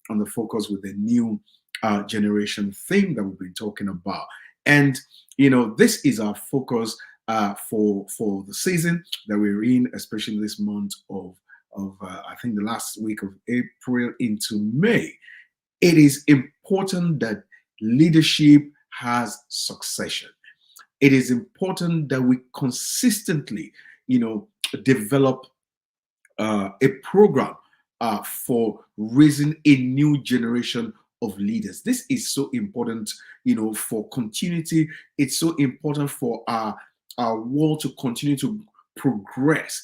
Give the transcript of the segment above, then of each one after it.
on the focus with the new generation thing that we've been talking about. And this is our focus for the season that we're in, especially this month of I think the last week of April into May. It is important that leadership has succession. It is important that we consistently, develop a program for raising a new generation of leaders. This is so important, for continuity. It's so important for our world to continue to progress,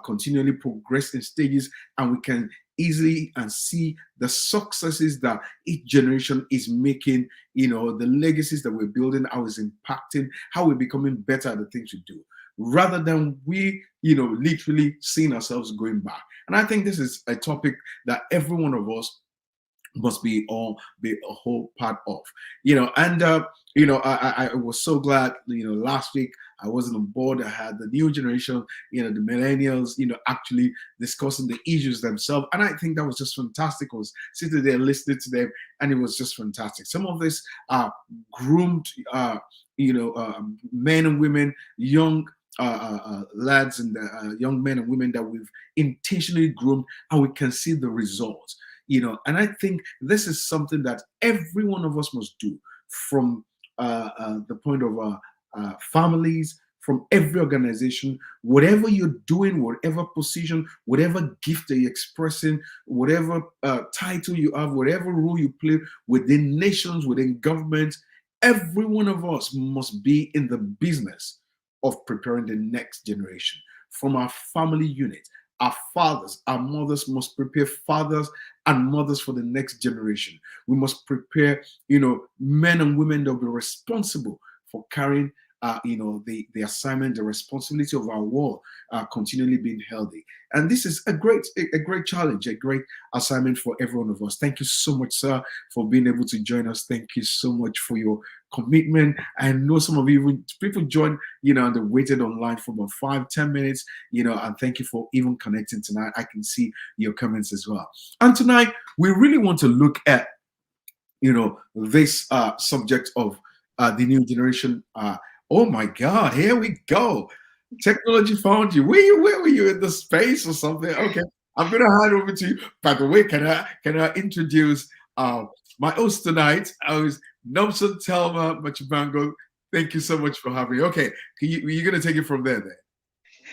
continually progress in stages, and we can easily and see the successes that each generation is making, the legacies that we're building, how it's impacting, how we're becoming better at the things we do, rather than we, literally seeing ourselves going back. And I think this is a topic that every one of us must be a whole part of, and I was so glad, last week I wasn't on board. I had the new generation, the millennials, actually discussing the issues themselves, and I think that was just fantastic. I was sitting there listening to them, and it was just fantastic. Some of this are groomed, men and women, young lads and young men and women that we've intentionally groomed, and we can see the results. And I think this is something that every one of us must do, from the point of families, from every organization, whatever you're doing, whatever position, whatever gift that you're expressing, whatever title you have, whatever role you play within nations, within governments, every one of us must be in the business of preparing the next generation. From our family unit, our fathers, our mothers must prepare fathers and mothers for the next generation. We must prepare, men and women that will be responsible for carrying, the assignment, the responsibility of our world, continually being healthy. And this is a great challenge, a great assignment for every one of us. Thank you so much, sir, for being able to join us. Thank you so much for your commitment. I know some of you people joined, and they waited online for about 5-10 minutes, and thank you for even connecting tonight. I can see your comments as well. And tonight we really want to look at, this subject of the new generation. Oh my God, here we go. Technology found you. Where were you in the space or something? Okay, I'm gonna hand over to you. By the way, can I introduce my host tonight? I was Nelson Telma Machibango. Thank you so much for having me. Okay, you're gonna take it from there then.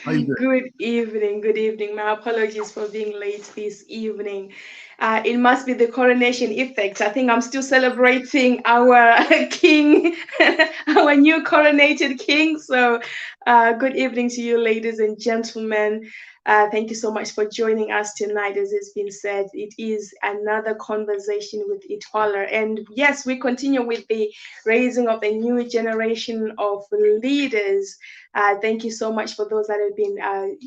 How you doing? Good evening. Good evening. My apologies for being late this evening. It must be the coronation effect. I think I'm still celebrating our king, our new coronated king. So, good evening to you, ladies and gentlemen. Thank you so much for joining us tonight. As has been said, it is another conversation with Itwala. And yes, we continue with the raising of a new generation of leaders. Thank you so much for those that have been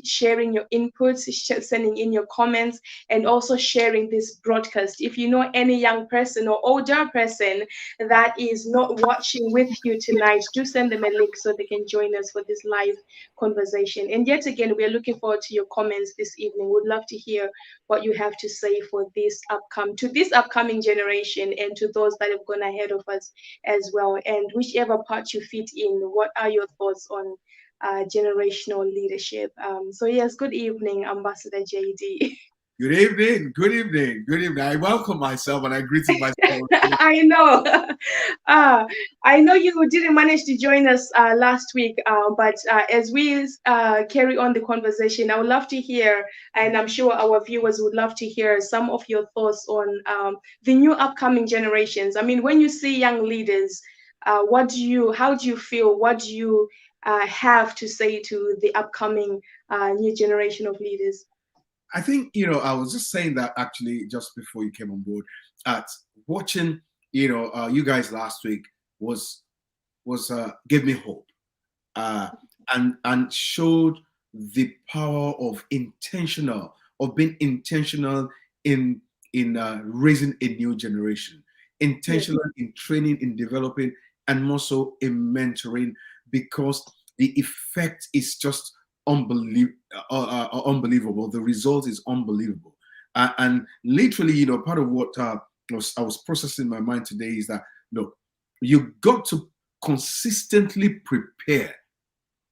sharing your inputs, sending in your comments, and also sharing this broadcast. If you know any young person or older person that is not watching with you tonight, do send them a link so they can join us for this live conversation. And yet again, we are looking forward to your comments this evening. We'd love to hear what you have to say for this upcoming generation, and to those that have gone ahead of us as well. And whichever part you fit in, what are your thoughts on generational leadership? So yes, good evening, Ambassador JD. Good evening. Good evening. Good evening. I welcome myself and I greeted myself. I know. uh, I know you didn't manage to join us last week, but as we carry on the conversation, I would love to hear, and I'm sure our viewers would love to hear some of your thoughts on the new upcoming generations. I mean, when you see young leaders, how do you feel? What do you have to say to the upcoming new generation of leaders? I think, I was just saying that actually just before you came on board, at watching, you guys last week was gave me hope, uh, and showed the power of being intentional in raising a new generation, Yes. intentional in training, in developing, and more so in mentoring, because the effect is just unbelievable. The result is unbelievable. And literally, part of what I was processing in my mind today is that, look, you got to consistently prepare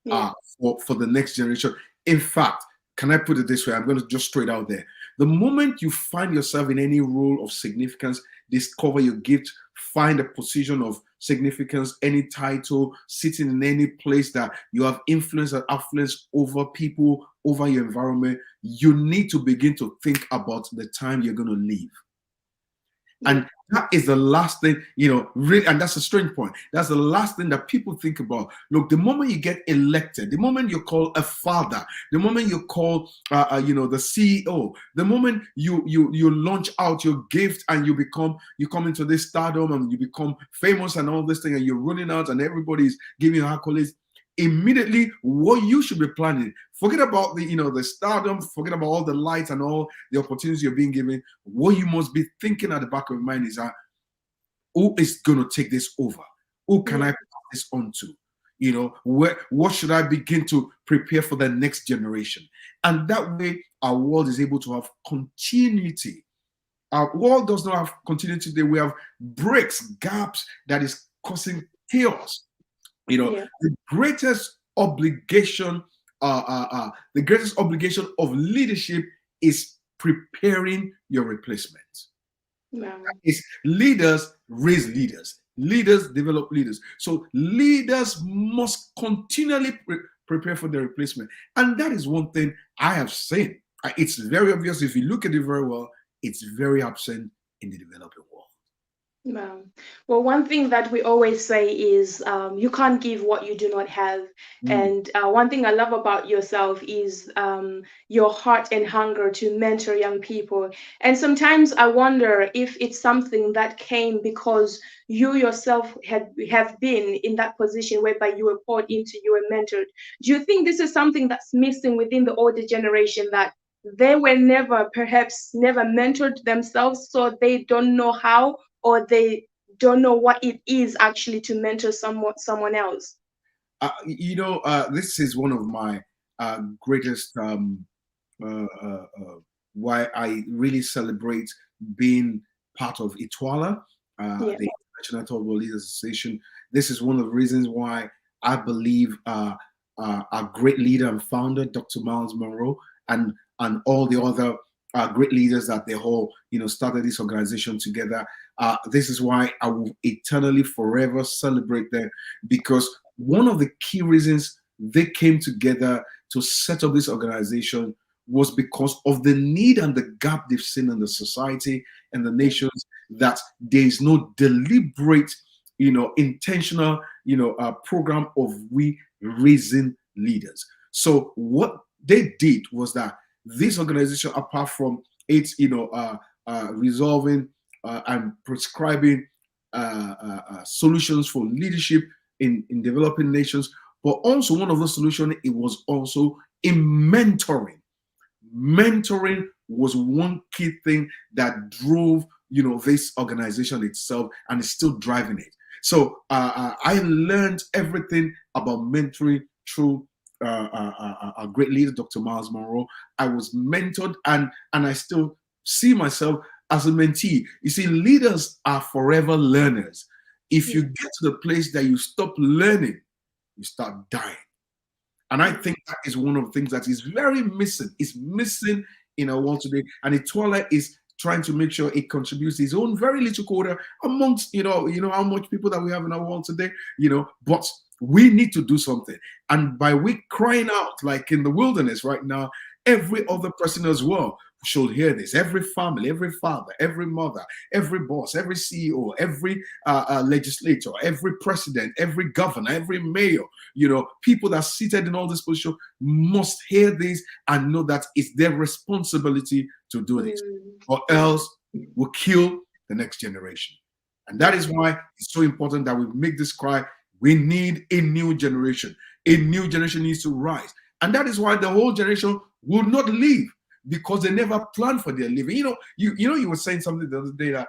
Yeah. for the next generation. In fact, can I put it this way? I'm going to just straight out there. The moment you find yourself in any role of significance, discover your gift, find a position of significance, any title, sitting in any place that you have influence and affluence over people, over your environment, you need to begin to think about the time you're going to leave. And that is the last thing, really, and that's a strange point. That's the last thing that people think about. Look, the moment you get elected, the moment you call a father, the moment you call, the CEO, the moment you launch out your gift and you come into this stardom and you become famous and all this thing, and you're running out and everybody's giving you accolades. Immediately, what you should be planning, forget about the stardom, forget about all the lights and all the opportunities you're being given. What you must be thinking at the back of your mind is that, who is going to take this over? Who can I pass this on to? What should I begin to prepare for the next generation? And that way, our world is able to have continuity. Our world does not have continuity today. We have breaks, gaps that is causing chaos. The greatest obligation, the greatest obligation of leadership is preparing your replacement. It's leaders raise leaders. Leaders develop leaders. So leaders must continually prepare for their replacement. And that is one thing I have seen. It's very obvious if you look at it very well. It's very absent in the developing world. Well, one thing that we always say is you can't give what you do not have. And one thing I love about yourself is your heart and hunger to mentor young people. And sometimes I wonder if it's something that came because you yourself have been in that position whereby you were poured into, you were mentored. Do you think this is something that's missing within the older generation, that they were perhaps never mentored themselves, so they don't know how, or they don't know what it is actually to mentor someone else? This is one of my greatest why I really celebrate being part of ITWALA, the International Thought World Leaders Association. This is one of the reasons why I believe our great leader and founder, Dr. Miles Monroe, and all the other great leaders that they all, started this organization together. This is why I will eternally, forever celebrate them, because one of the key reasons they came together to set up this organization was because of the need and the gap they've seen in the society and the nations, that there is no deliberate, intentional, program of we raising leaders. So what they did was that this organization, apart from its, resolving and prescribing solutions for leadership in developing nations, but also one of the solutions, it was also in mentoring. Mentoring was one key thing that drove, this organization itself, and is still driving it. So I learned everything about mentoring through a great leader, Dr. Miles Monroe. I was mentored, and I still see myself as a mentee. You see, leaders are forever learners. If you get to the place that you stop learning, you start dying. And I think that is one of the things that is very missing. It's missing in our world today. And ITWALA is trying to make sure it contributes its own very little quota amongst, how much people that we have in our world today, but we need to do something. And by we crying out, like in the wilderness right now, every other person as well should hear this. Every family, every father, every mother, every boss, every CEO, every legislator, every president, every governor, every mayor, people that are seated in all this position must hear this and know that it's their responsibility to do this, or else we'll kill the next generation. And that is why it's so important that we make this cry. We need a new generation. A new generation needs to rise. And that is why the whole generation will not leave, because they never planned for their living. You were saying something the other day that,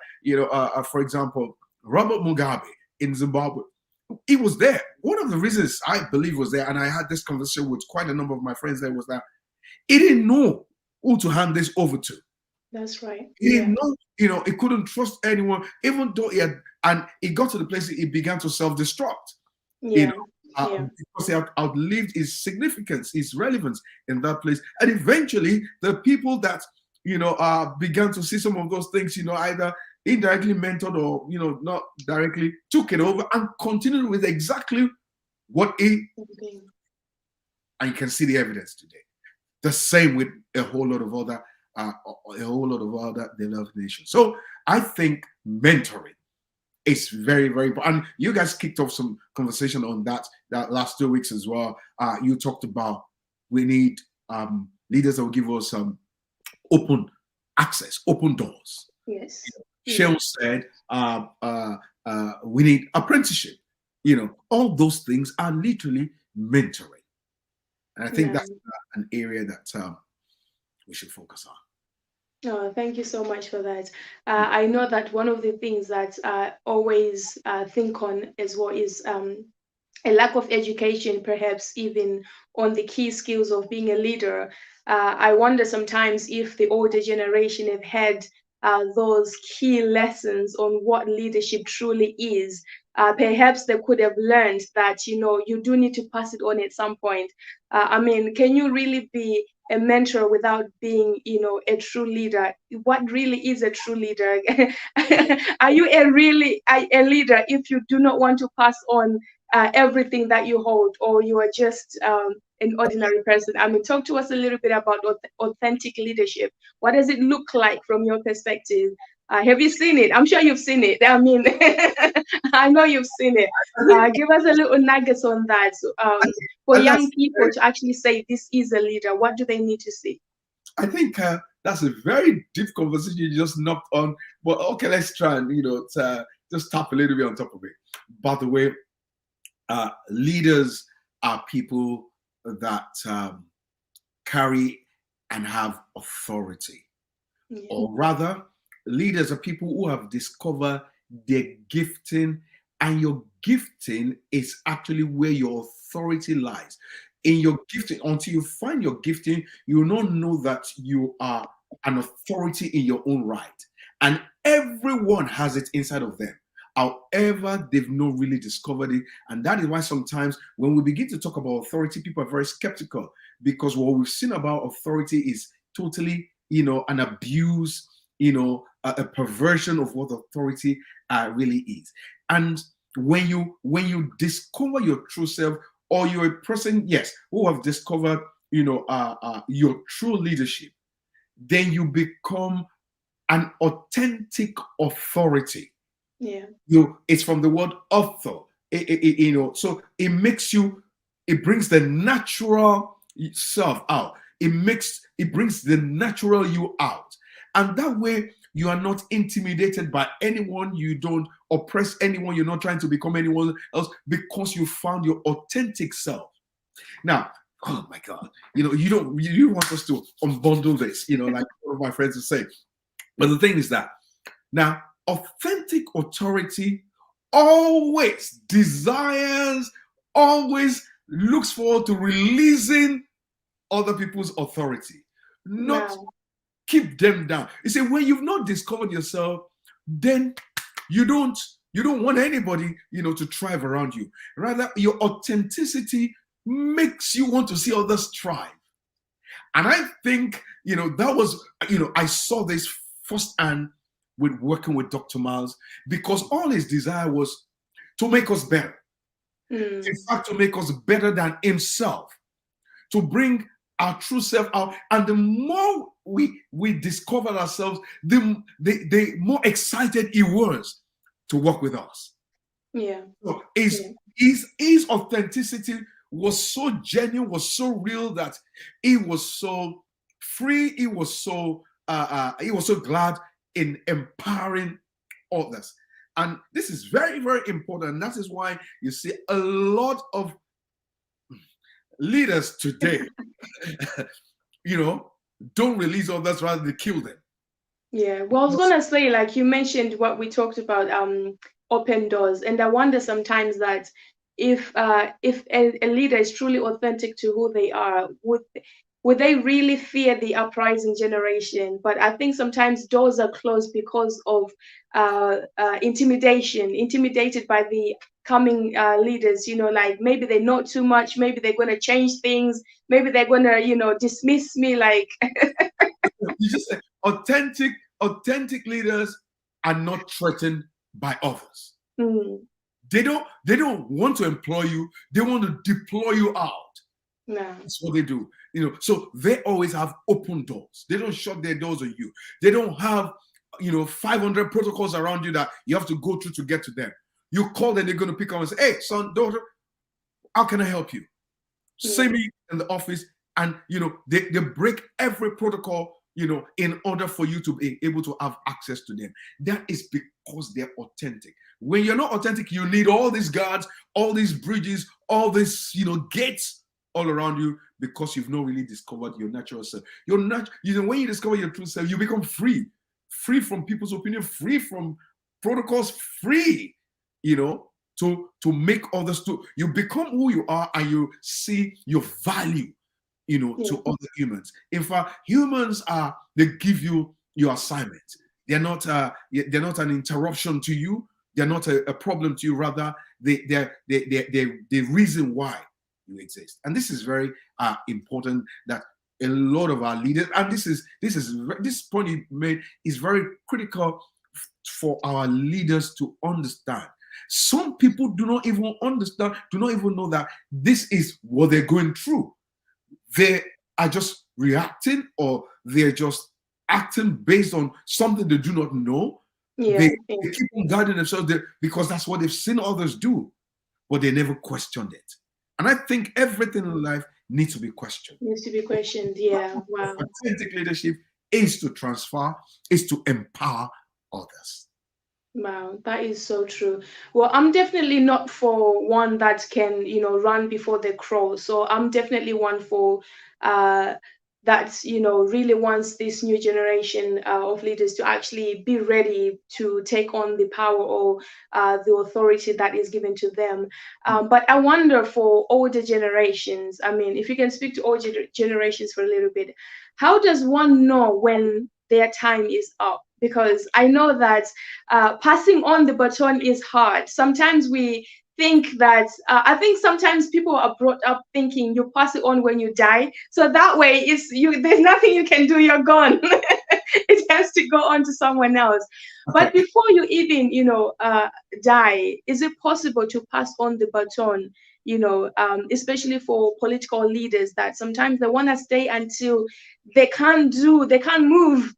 for example, Robert Mugabe in Zimbabwe, he was there. One of the reasons I believe was there, and I had this conversation with quite a number of my friends there, was that he didn't know who to hand this over to. That's right. He Yeah. didn't know, he couldn't trust anyone, even though and it got to the place that he began to self-destruct, you Yeah. know, Yeah. because he had outlived his significance, his relevance in that place. And eventually, the people that, began to see some of those things, either indirectly mentored or, not directly, took it over and continued with exactly what he, Okay. and you can see the evidence today. The same with a whole lot of other developed nations. So I think mentoring is very, very important. And you guys kicked off some conversation on that last 2 weeks as well. You talked about we need leaders that will give us open access, open doors. Yes. Shell said we need apprenticeship. All those things are literally mentoring. And I think Yeah. that's an area that we should focus on. Oh, thank you so much for that. I know that one of the things that I always think on as well is a lack of education, perhaps even on the key skills of being a leader. I wonder sometimes if the older generation have had those key lessons on what leadership truly is. Perhaps they could have learned that, you do need to pass it on at some point. I mean, can you really be a mentor without being, a true leader? What really is a true leader? Are you a leader if you do not want to pass on everything that you hold, or you are just an ordinary person? I mean, talk to us a little bit about authentic leadership. What does it look like from your perspective? Have you seen it? I'm sure you've seen it. I mean, I know you've seen it. Give us a little nuggets on that. For And young people to actually say this is a leader, what do they need to see? I think that's a very deep conversation you just knocked on. But okay, let's try and just tap a little bit on top of it. By the way, leaders are people that carry and have authority, or rather, leaders are people who have discovered their gifting, and your gifting is actually where your authority lies. In your gifting, until you find your gifting, you will not know that you are an authority in your own right. And everyone has it inside of them. However, they've not really discovered it. And that is why sometimes when we begin to talk about authority, people are very skeptical, because what we've seen about authority is totally, an abuse, a perversion of what authority really is. And when you discover your true self, or you're a person, yes, who have discovered, your true leadership, then you become an authentic authority. Yeah. It's from the word author. So it brings the natural self out. It brings the natural you out. And that way you are not intimidated by anyone, you don't oppress anyone, you're not trying to become anyone else, because you found your authentic self. Now, oh my God, you want us to unbundle this, like one of my friends would say. But the thing is that now authentic authority always desires, always looks forward to releasing other people's authority, not keep them down. You see, when you've not discovered yourself, then you don't want anybody, to thrive around you. Rather, your authenticity makes you want to see others thrive. And I think, that was, I saw this firsthand with working with Dr. Miles, because all his desire was to make us better. In fact, to make us better than himself, to bring our true self out. And the more we discovered ourselves, the more excited he was to work with us. Yeah. So his authenticity was so genuine, was so real, that he was so free, he was so glad in empowering others. And this is very, very important. And that is why you see a lot of leaders today, don't release others, rather they kill them. Yeah. Well, I was gonna say, like you mentioned, what we talked about, open doors, and I wonder sometimes that if a leader is truly authentic to who they are, would they really fear the uprising generation? But I think sometimes doors are closed because of intimidated by the coming leaders. Like maybe they know too much, maybe they're going to change things, maybe they're going to, dismiss me. Like, You just said authentic leaders are not threatened by others. mm, They don't want to employ you, they want to deploy you out. no, That's what they do. So they always have open doors. They don't shut their doors on you. They don't have 500 protocols around you that you have to go through to get to them. You call them, they're going to pick up and say, hey, son, daughter, how can I help you? See yeah, me in the office. And they break every protocol in order for you to be able to have access to them. That is because they're authentic. When you're not authentic, you need all these guards, all these bridges, all these gates all around you, because you've not really discovered your natural self. You're not, when you discover your true self, you become free from people's opinion, free from protocols, free, to make others to, you become who you are, and you see your value, yeah, to other humans. In fact, humans they give you your assignment. They're not an interruption to you. They're not a problem to you. Rather, they're the reason why you exist. And this is very important, that a lot of our leaders, and this point you made is very critical for our leaders to understand. Some people do not even understand, do not even know that this is what they're going through. They are just reacting, or they're just acting based on something they do not know. yeah, They keep on guarding themselves because that's what they've seen others do, but they never questioned it. And I think everything in life needs to be questioned. needs to be questioned. Yeah, wow. Authentic leadership is to transfer, is to empower others. Wow, that is so true. Well, I'm definitely not for one that can, run before they crawl. So I'm definitely one for uh that, really wants this new generation of leaders to actually be ready to take on the power or the authority that is given to them. But I wonder for older generations, I mean, if you can speak to older generations for a little bit, how does one know when their time is up? Because I know that passing on the baton is hard. Sometimes we think that I think sometimes people are brought up thinking you pass it on when you die. So that way it's you there's nothing you can do, you're gone. It has to go on to someone else. But before you even, die, is it possible to pass on the baton? Especially for political leaders that sometimes they want to stay until they can't move,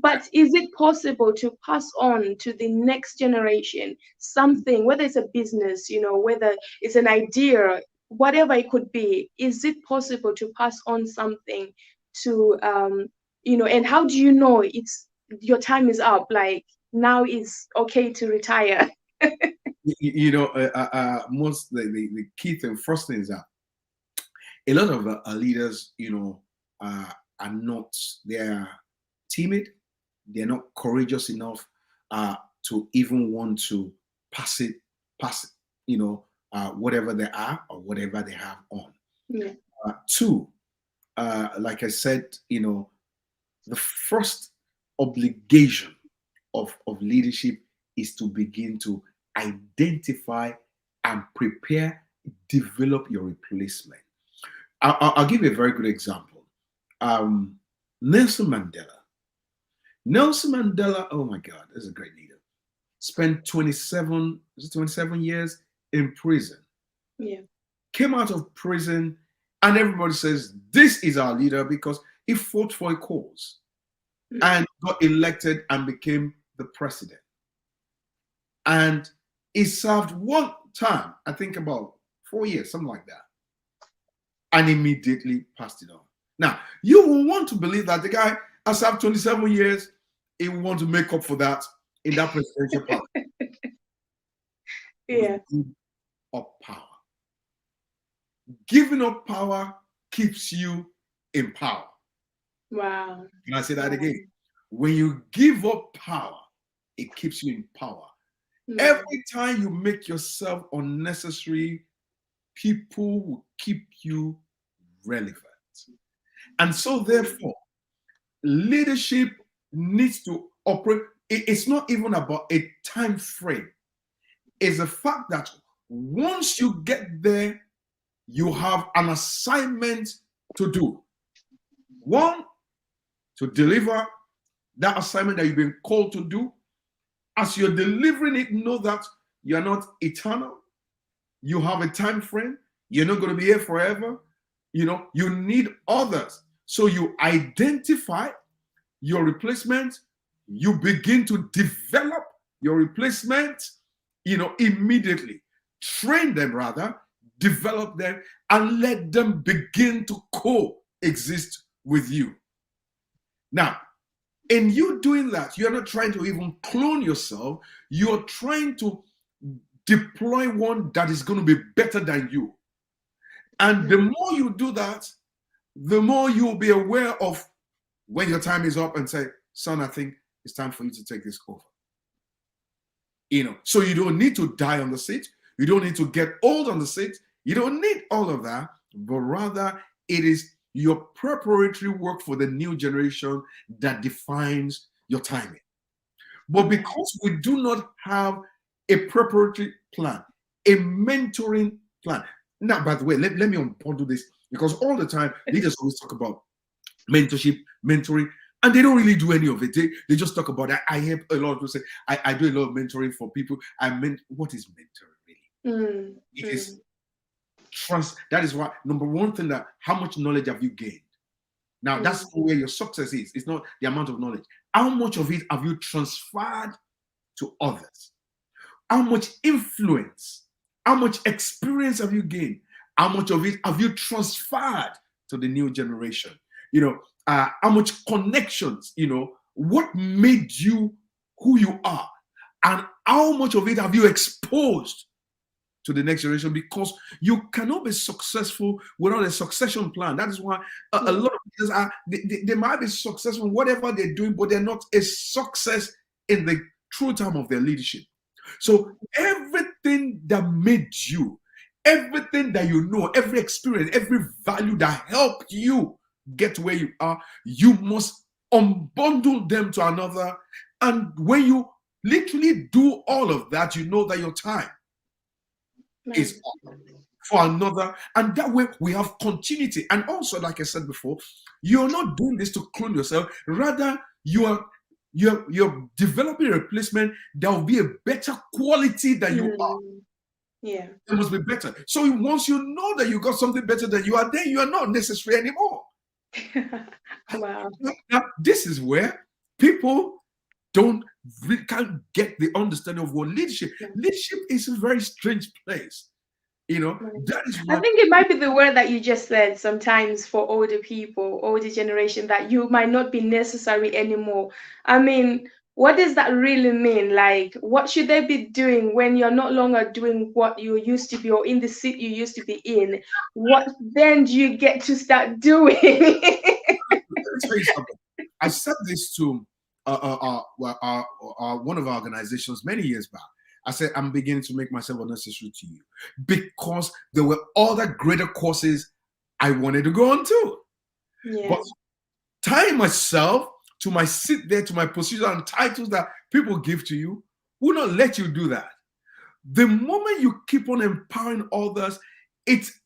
but is it possible to pass on to the next generation something, whether it's a business, whether it's an idea, whatever it could be? Is it possible to pass on something to, and how do you know it's your time is up? Like now is okay to retire. Most the key thing, first thing is that a lot of leaders, are not, they're timid, they're not courageous enough to even want to pass it, whatever they are or whatever they have on. Yeah. Two, like I said, the first obligation of leadership is to begin to identify and prepare, develop your replacement. I'll give you a very good example. Nelson Mandela. Nelson Mandela, oh my God, this is a great leader. Spent 27 years in prison. Yeah. Came out of prison, and everybody says this is our leader because he fought for a cause and got elected and became the president. And he served one time, I think about 4 years, something like that, and immediately passed it on. Now, you will want to believe that the guy has served 27 years, he will want to make up for that in that presidential power. Yeah. Give up power. Giving up power keeps you in power. Wow. Can I say that again? When you give up power, it keeps you in power. Every time you make yourself unnecessary, people will keep you relevant. And so, therefore, leadership needs to operate. It's not even about a time frame. It's the fact that once you get there, you have an assignment to do. One, to deliver that assignment that you've been called to do. As you're delivering it, know that you're not eternal. You have a time frame. You're not going to be here forever. You need others. So you identify your replacement. You begin to develop your replacement, immediately. Train them, rather, develop them, and let them begin to coexist with you. Now, in you doing that, you're not trying to even clone yourself. You're trying to deploy one that is going to be better than you. And the more you do that, the more you'll be aware of when your time is up and say, son, I think it's time for you to take this over. So you don't need to die on the seat. You don't need to get old on the seat. You don't need all of that, but rather it is your preparatory work for the new generation that defines your timing. But because we do not have a preparatory plan, a mentoring plan. Now, by the way, let me undo this, because all the time leaders always talk about mentorship, mentoring, and they don't really do any of it. They just talk about that. I hear a lot of people say, I do a lot of mentoring for people. What is mentoring really? It is trust. That is why, number one thing, that how much knowledge have you gained? Now, that's where your success is. It's not the amount of knowledge. How much of it have you transferred to others? How much influence, how much experience have you gained? How much of it have you transferred to the new generation? How much connections, what made you who you are? And how much of it have you exposed to the next generation? Because you cannot be successful without a succession plan. That is why a lot of leaders they might be successful in whatever they're doing, but they're not a success in the true time of their leadership. So everything that made you, everything that you know, every experience, every value that helped you get where you are, you must unbundle them to another. And when you literally do all of that, you know that your time is up for another. And that way we have continuity. And also, like I said before, you're not doing this to clone yourself. Rather, you're developing a replacement that will be a better quality than you are. Yeah. It must be better. So once you know that you got something better than you are, then you are not necessary anymore. Wow. Now, this is where people can't get the understanding of what leadership. Leadership is a very strange place. That is why I think it might be the word that you just said sometimes for older people, older generation, that you might not be necessary anymore. I mean, what does that really mean? Like, what should they be doing when you're no longer doing what you used to be, or in the seat you used to be in? What then do you get to start doing? Let me tell you something. I said this to one of our organizations many years back. I said, I'm beginning to make myself unnecessary to you, because there were other greater courses I wanted to go on to. Yeah. But tying myself to my seat there, to my position and titles that people give to you, will not let you do that. The moment you keep on empowering others, it's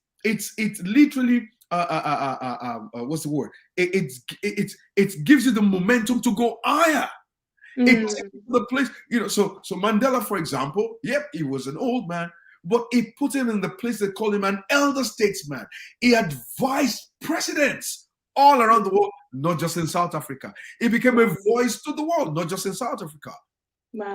literally what's the word? It gives you the momentum to go higher. It takes the place, so Mandela, for example, yep, he was an old man, but it put him in the place they call him an elder statesman. He advised presidents all around the world, not just in South Africa. He became a voice to the world, not just in South Africa. Wow.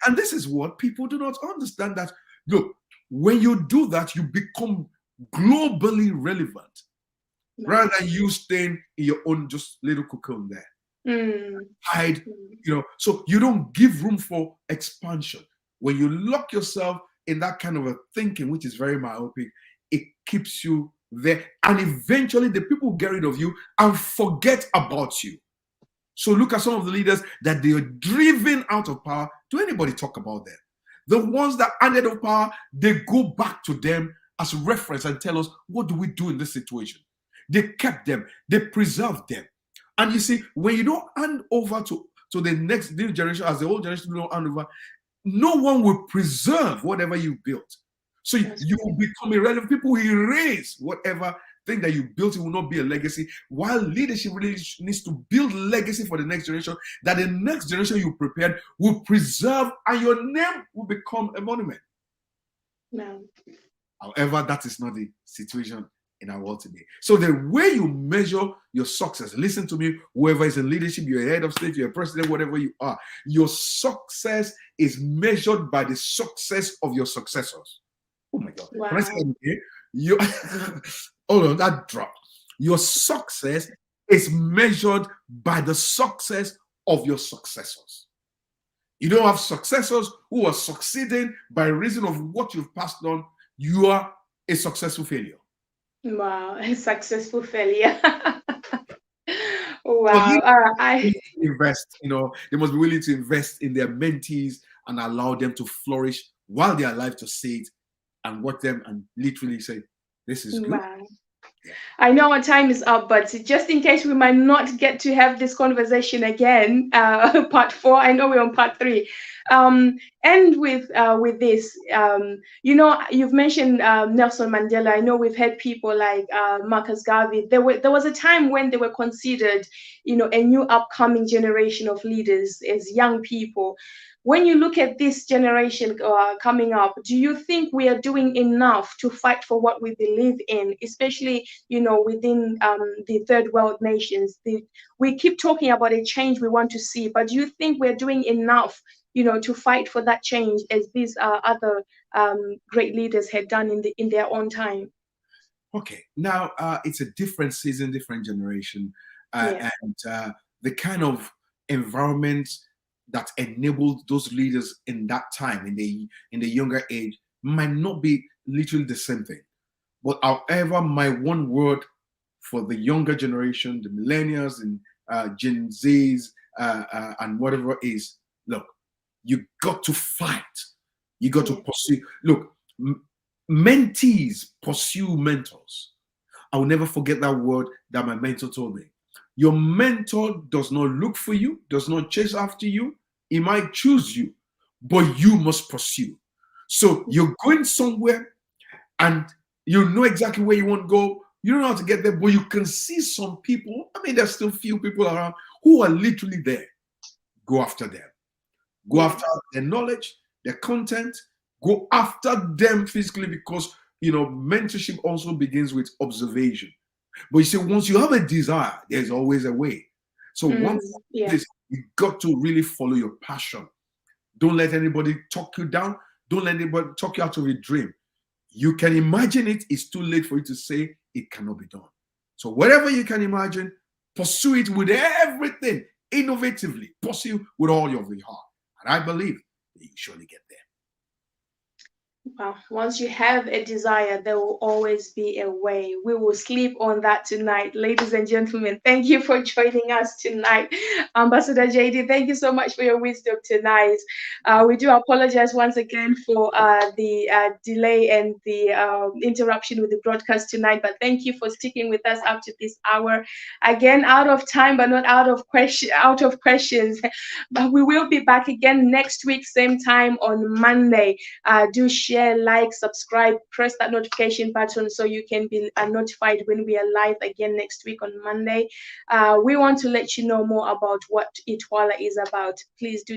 And this is what people do not understand, that look, when you do that, you become globally relevant, rather than you staying in your own just little cocoon there. Hide, so you don't give room for expansion. When you lock yourself in that kind of a thinking, which is very myopic, it keeps you there. And eventually the people get rid of you and forget about you. So look at some of the leaders that they are driven out of power. Do anybody talk about them? The ones that ended of power, they go back to them as reference and tell us, what do we do in this situation? They kept them, they preserved them. And you see, when you don't hand over to the next new generation, as the old generation don't hand over, no one will preserve whatever you built. So you will become irrelevant. People will erase whatever thing that you built. It will not be a legacy. While leadership really needs to build legacy for the next generation, that the next generation you prepared will preserve, and your name will become a monument. No. However, that is not the situation in our world today. So the way you measure your success, listen to me, whoever is in leadership, you're a head of state, you're a president, whatever you are, your success is measured by the success of your successors. Oh my God. Wow. Can I say that again? You, hold on, that dropped. Your success is measured by the success of your successors. You don't have successors who are succeeding by reason of what you've passed on. You are a successful failure. Wow, a successful failure. So Wow. invest, they must be willing to invest in their mentees and allow them to flourish while they are alive, to see it and watch them and literally say, this is good. Wow. I know our time is up, but just in case we might not get to have this conversation again, part 4, I know we're on part 3. End with this. You've mentioned Nelson Mandela. I know we've had people like Marcus Garvey. There was a time when they were considered, a new upcoming generation of leaders as young people. When you look at this generation coming up, do you think we are doing enough to fight for what we believe in, especially, within the third world nations? We keep talking about a change we want to see, but do you think we're doing enough, to fight for that change as these other great leaders had done in their own time? Okay, now it's a different season, different generation, Yes. and the kind of environment that enabled those leaders in that time, in the younger age, might not be literally the same thing. But however, my one word for the younger generation, the millennials and Gen Zs and whatever is, look, you got to fight. You got to pursue. Look, mentees pursue mentors. I will never forget that word that my mentor told me. Your mentor does not look for you, does not chase after you. He might choose you, but you must pursue. So you're going somewhere and you know exactly where you want to go. You don't know how to get there, but you can see some people. I mean, there's still few people around who are literally there. Go after them. Go after their knowledge, their content. Go after them physically, because mentorship also begins with observation. But you see, once you have a desire, there's always a way. So once this, you got to really follow your passion. Don't let anybody talk you down. Don't let anybody talk you out of your dream. You can imagine it. It's too late for you to say it cannot be done. So whatever you can imagine, pursue it with everything, innovatively. Pursue with all of your heart. And I believe that you surely get there. Well, once you have a desire, there will always be a way. We will sleep on that tonight. Ladies and gentlemen, thank you for joining us tonight. Ambassador JD, thank you so much for your wisdom tonight. We do apologize once again for the delay and the interruption with the broadcast tonight, but thank you for sticking with us up to this hour. Again, out of time, but not out of questions. But we will be back again next week, same time on Monday. Do share, like, subscribe, press that notification button so you can be notified when we are live again next week on Monday. We want to let you know more about what Itwala is about. Please do